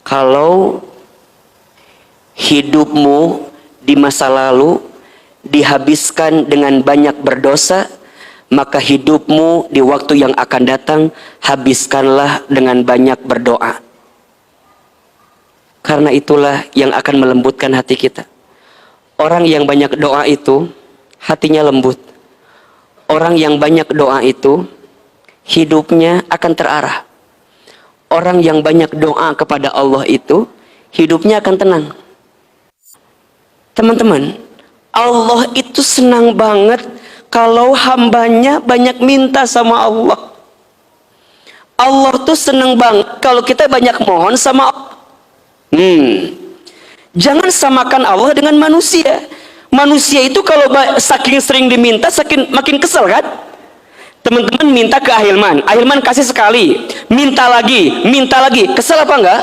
Kalau hidupmu di masa lalu dihabiskan dengan banyak berdosa, maka hidupmu di waktu yang akan datang habiskanlah dengan banyak berdoa. Karena itulah yang akan melembutkan hati kita. Orang yang banyak doa itu hatinya lembut. Orang yang banyak doa itu hidupnya akan terarah. Orang yang banyak doa kepada Allah itu hidupnya akan tenang. Teman-teman, Allah itu senang banget kalau hambanya banyak minta sama Allah. Allah tuh senang banget kalau kita banyak mohon sama Allah. Jangan samakan Allah dengan manusia. Manusia itu kalau saking sering diminta, makin kesel kan? Teman-teman minta ke Ahilman, Ahilman kasih sekali, minta lagi, kesel apa enggak?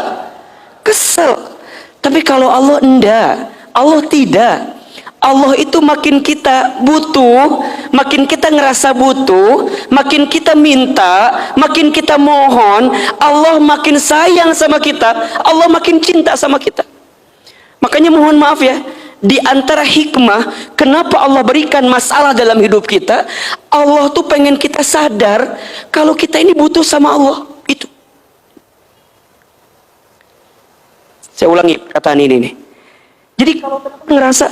Kesel. Tapi kalau Allah enggak, Allah tidak. Allah itu makin kita butuh, makin kita ngerasa butuh, makin kita minta, makin kita mohon, Allah makin sayang sama kita, Allah makin cinta sama kita. Makanya mohon maaf ya, di antara hikmah kenapa Allah berikan masalah dalam hidup kita, Allah tuh pengen kita sadar kalau kita ini butuh sama Allah. Itu. Saya ulangi perkataan ini nih. Jadi kalau teman-teman ngerasa,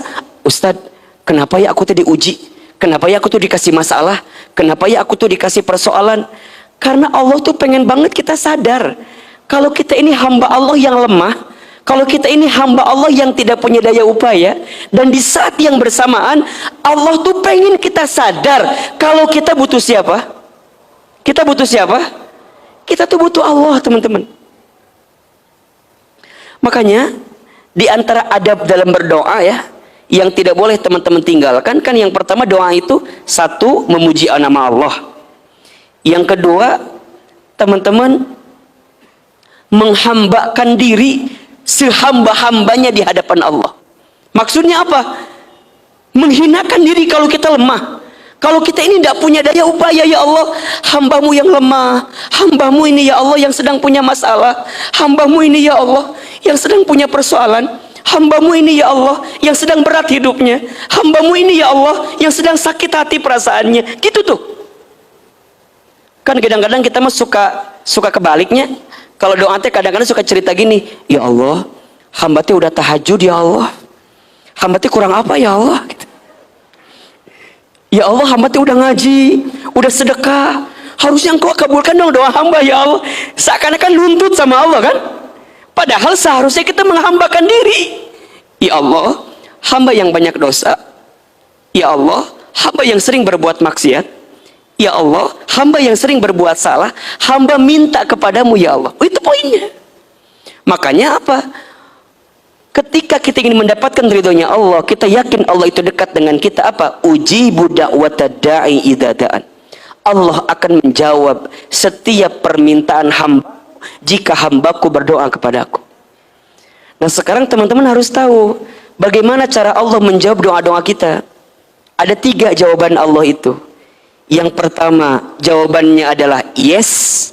Ustadz, kenapa ya aku tuh diuji? Kenapa ya aku tuh dikasih masalah? Kenapa ya aku tuh dikasih persoalan? Karena Allah tuh pengen banget kita sadar kalau kita ini hamba Allah yang lemah, kalau kita ini hamba Allah yang tidak punya daya upaya, dan di saat yang bersamaan Allah tuh pengen kita sadar kalau kita butuh siapa? Kita butuh siapa? Kita tuh butuh Allah, teman-teman. Makanya di antara adab dalam berdoa ya, yang tidak boleh teman-teman tinggalkan, kan yang pertama doa itu satu, memuji nama Allah. Yang kedua, teman-teman menghambakan diri sehamba-hambanya di hadapan Allah. Maksudnya apa? Menghinakan diri kalau kita lemah. Kalau kita ini tidak punya daya upaya, ya Allah, hambamu yang lemah, hambamu ini ya Allah yang sedang punya masalah, hambamu ini ya Allah yang sedang punya persoalan, hambamu ini ya Allah yang sedang berat hidupnya, hambamu ini ya Allah yang sedang sakit hati perasaannya. Gitu tuh. Kan kadang-kadang kita mah suka kebaliknya. Kalau doa teh kadang-kadang suka cerita gini, ya Allah, hamba teh udah tahajud ya Allah, hamba teh kurang apa ya Allah? Gitu. Ya Allah, hamba teh udah ngaji, udah sedekah, harusnya engkau kabulkan dong doa hamba ya Allah. Seakan-akan nuntut sama Allah kan? Padahal seharusnya kita menghambakan diri. Ya Allah, hamba yang banyak dosa. Ya Allah, hamba yang sering berbuat maksiat. Ya Allah, hamba yang sering berbuat salah. Hamba minta kepadamu ya Allah. Oh, itu poinnya. Makanya apa? Ketika kita ingin mendapatkan ridhonya Allah, kita yakin Allah itu dekat dengan kita, apa? Ujibu da'watad da'i idza da'an. Allah akan menjawab setiap permintaan hamba jika hambaku berdoa kepadaku. Nah, sekarang teman-teman harus tahu bagaimana cara Allah menjawab doa-doa kita. Ada 3 jawaban Allah itu. Yang pertama, jawabannya adalah yes,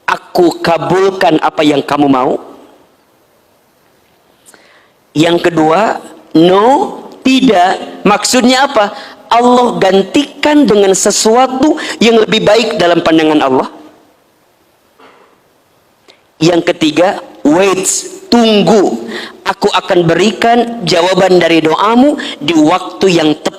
aku kabulkan apa yang kamu mau. Yang kedua, no, tidak. Maksudnya apa? Allah gantikan dengan sesuatu yang lebih baik dalam pandangan Allah. Yang ketiga, wait, tunggu. Aku akan berikan jawaban dari doamu di waktu yang tepat.